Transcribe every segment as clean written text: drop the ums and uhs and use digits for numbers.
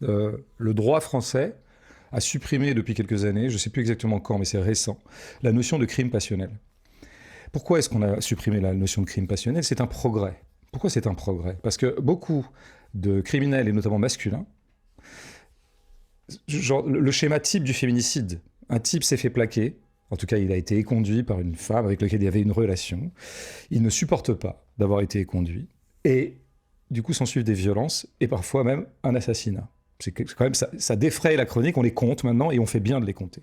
Le droit français a supprimé depuis quelques années, je ne sais plus exactement quand, mais c'est récent, la notion de crime passionnel. Pourquoi est-ce qu'on a supprimé la notion de crime passionnel? C'est un progrès. Pourquoi c'est un progrès? Parce que beaucoup de criminels, et notamment masculins, genre le schéma type du féminicide, un type s'est fait plaquer, en tout cas il a été éconduit par une femme avec laquelle il y avait une relation, il ne supporte pas d'avoir été éconduit, et du coup s'ensuivent des violences, et parfois même un assassinat. C'est quand même, ça défraye la chronique, on les compte maintenant, et on fait bien de les compter.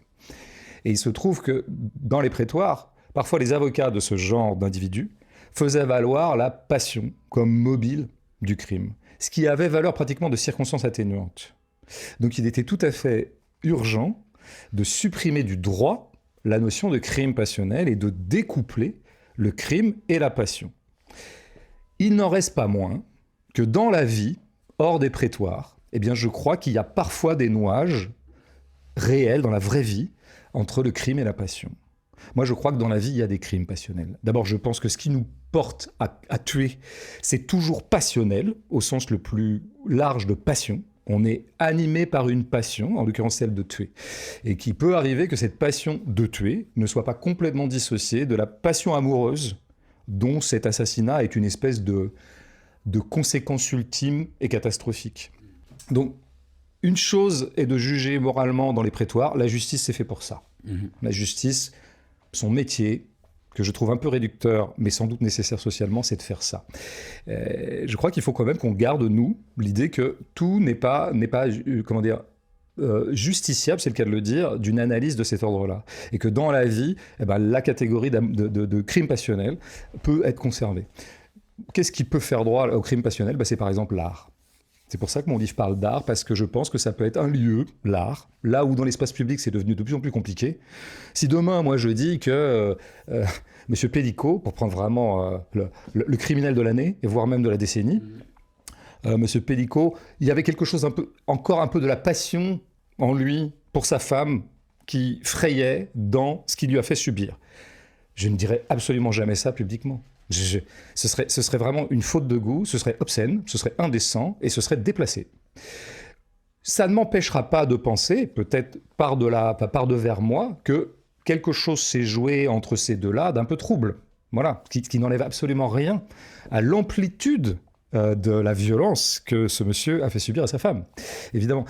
Et il se trouve que dans les prétoires, parfois les avocats de ce genre d'individus faisaient valoir la passion comme mobile du crime, ce qui avait valeur pratiquement de circonstance atténuante. Donc il était tout à fait urgent de supprimer du droit la notion de crime passionnel et de découpler le crime et la passion. Il n'en reste pas moins que dans la vie, hors des prétoires, eh bien je crois qu'il y a parfois des nouages réels dans la vraie vie entre le crime et la passion. Moi, je crois que dans la vie, il y a des crimes passionnels. D'abord, je pense que ce qui nous porte à tuer, c'est toujours passionnel, au sens le plus large de passion. On est animé par une passion, en l'occurrence celle de tuer. Et qu'il peut arriver que cette passion de tuer ne soit pas complètement dissociée de la passion amoureuse dont cet assassinat est une espèce de conséquence ultime et catastrophique. Donc, une chose est de juger moralement dans les prétoires, la justice c'est fait pour ça. La justice, son métier, que je trouve un peu réducteur, mais sans doute nécessaire socialement, c'est de faire ça. Je crois qu'il faut quand même qu'on garde, nous, l'idée que tout n'est pas comment dire, justiciable, c'est le cas de le dire, d'une analyse de cet ordre-là. Et que dans la vie, la catégorie de crime passionnel peut être conservée. Qu'est-ce qui peut faire droit au crime passionnel? C'est par exemple l'art. C'est pour ça que mon livre parle d'art, parce que je pense que ça peut être un lieu, l'art, là où dans l'espace public c'est devenu de plus en plus compliqué. Si demain, moi, je dis que M. Pellico, pour prendre vraiment le criminel de l'année, et voire même de la décennie, M. Pellico, il y avait quelque chose encore un peu de la passion en lui pour sa femme qui frayait dans ce qu'il lui a fait subir. Je ne dirais absolument jamais ça publiquement. Ce serait vraiment une faute de goût, ce serait obscène, ce serait indécent et ce serait déplacé. Ça ne m'empêchera pas de penser, peut-être par devers moi, que quelque chose s'est joué entre ces deux-là d'un peu trouble. Voilà, qui n'enlève absolument rien à l'amplitude de la violence que ce monsieur a fait subir à sa femme, évidemment.